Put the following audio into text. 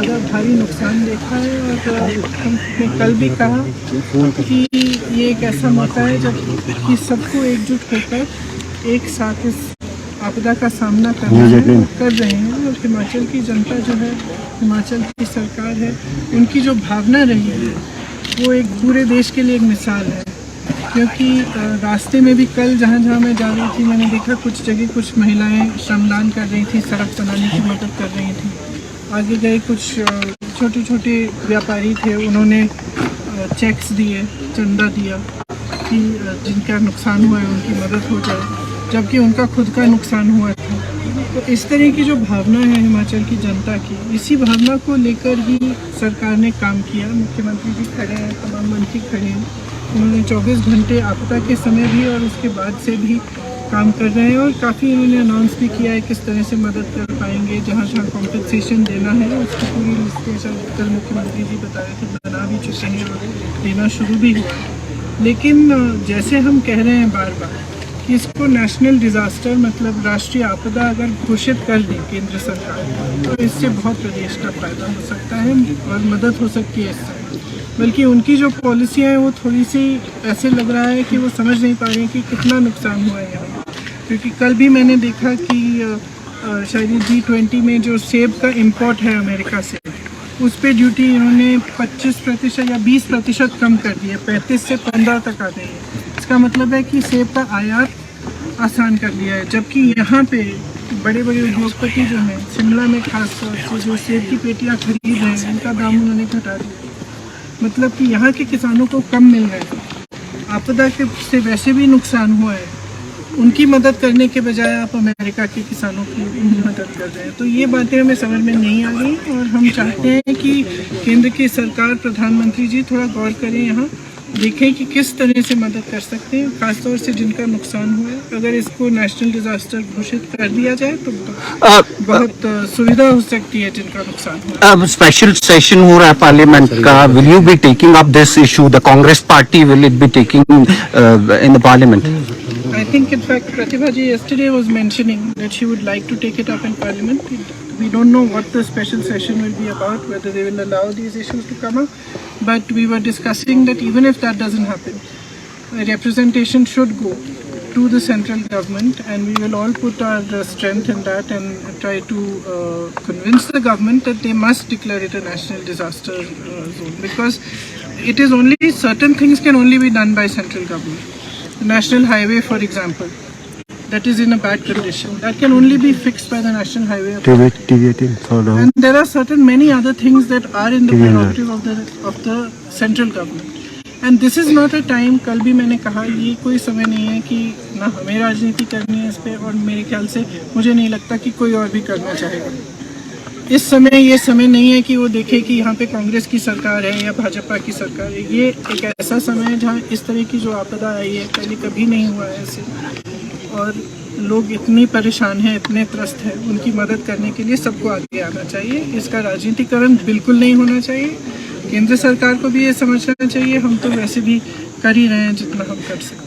ज़्यादा भारी नुकसान देखा है। और हमने कल भी कहा कि ये एक ऐसा मौका है जब कि सबको एकजुट होकर एक साथ इस आपदा का सामना करना है और कर रहे हैं। और हिमाचल की जनता जो है, हिमाचल की सरकार है, उनकी जो भावना रही है वो एक पूरे देश के लिए एक मिसाल है। क्योंकि रास्ते में भी कल जहाँ मैं जा रही थी, मैंने देखा कुछ जगह कुछ महिलाएं श्रमदान कर रही थी, सड़क बनाने की मदद कर रही थी। आगे गए कुछ छोटे छोटे व्यापारी थे, उन्होंने चेक्स दिए, चंदा दिया कि जिनका नुकसान हुआ है उनकी मदद हो जाए, जबकि उनका खुद का नुकसान हुआ था। तो इस तरह की जो भावना है हिमाचल की जनता की, इसी भावना को लेकर ही सरकार ने काम किया। मुख्यमंत्री जी खड़े हैं, तमाम मंत्री खड़े हैं, उन्होंने 24 घंटे आपदा के समय भी और उसके बाद से भी काम कर रहे हैं। और काफ़ी उन्होंने अनाउंस भी किया है किस तरह से मदद कर पाएंगे। जहाँ जहाँ कॉम्पनसेशन देना है उसकी पूरी लिस्ट कल मुख्यमंत्री जी बता रहे थे, बना भी चुके हैं और देना शुरू भी हुआ है। लेकिन जैसे हम कह रहे हैं बार बार कि इसको नेशनल डिज़ास्टर मतलब राष्ट्रीय आपदा अगर घोषित कर दें केंद्र सरकार, तो इससे बहुत प्रदेश का फ़ायदा हो सकता है और मदद हो सकती है इससे। बल्कि उनकी जो पॉलिसियाँ हैं वो थोड़ी सी ऐसे लग रहा है कि वो समझ नहीं पा रही हैं कि कितना नुकसान हुआ है यहाँ। क्योंकि कल भी मैंने देखा कि शायद G20 में जो सेब का इम्पोर्ट है अमेरिका से, उस पे ड्यूटी इन्होंने 25% या 20% कम कर दी है, 35 से 15 तक आ गई है। इसका मतलब है कि सेब का आयात आसान कर दिया है। जबकि यहाँ पे बड़े बड़े उद्योगपति जो हैं, शिमला में खास तौर से जो सेब की पेटियाँ खरीद रहे हैं, उनका दाम उन्होंने घटा दिया। मतलब कि यहाँ के किसानों को कम मिल रहा है। आपदा के से वैसे भी नुकसान हुआ है, उनकी मदद करने के बजाय आप अमेरिका के किसानों की मदद कर रहे हैं। तो ये बातें हमें समझ में नहीं आ रही और हम चाहते हैं कि केंद्र की सरकार, प्रधानमंत्री जी थोड़ा गौर करें, यहाँ देखें कि किस तरह से मदद कर सकते हैं, खासतौर से जिनका नुकसान हुआ है। अगर इसको नेशनल डिजास्टर घोषित कर दिया जाए तो बहुत सुविधा हो सकती है जिनका नुकसान हुआ। अब स्पेशल सेशन हो रहा है पार्लियामेंट का, will you be taking up this issue? The Congress party will it be taking in the parliament? I think in fact Pratibha ji yesterday was mentioning that she would like to take it up in parliament. We don't know what the special session will be about, whether they will allow these issues to come up, but we were discussing that even if that doesn't happen, a representation should go to the central government, and we will all put our strength in that and try to convince the government that they must declare it a national disaster zone, because it is only certain things can only be done by central government. National highway, for example, that is in a bad condition, that can only be fixed by the National Highway Authority. And there are certain many other things that are in the prerogative of the central government. And this is not a time, कल भी मैंने कहा, ये कोई समय नहीं है कि ना हमें राजनीति करनी है इस पे, और मेरे ख्याल से मुझे नहीं लगता कि कोई और भी करना चाहेगा। इस समय ये समय नहीं है कि वो देखे कि यहाँ पे कांग्रेस की सरकार है या भाजपा की सरकार है। ये एक ऐसा समय है जहाँ इस तरह की जो आपदा आई है पहले कभी नहीं हुआ है ऐसे, और लोग इतनी परेशान हैं, इतने त्रस्त हैं, उनकी मदद करने के लिए सबको आगे आना चाहिए। इसका राजनीतिकरण बिल्कुल नहीं होना चाहिए। केंद्र सरकार को भी ये समझना चाहिए, हम तो वैसे भी कर ही रहे हैं जितना हम कर सकते हैं।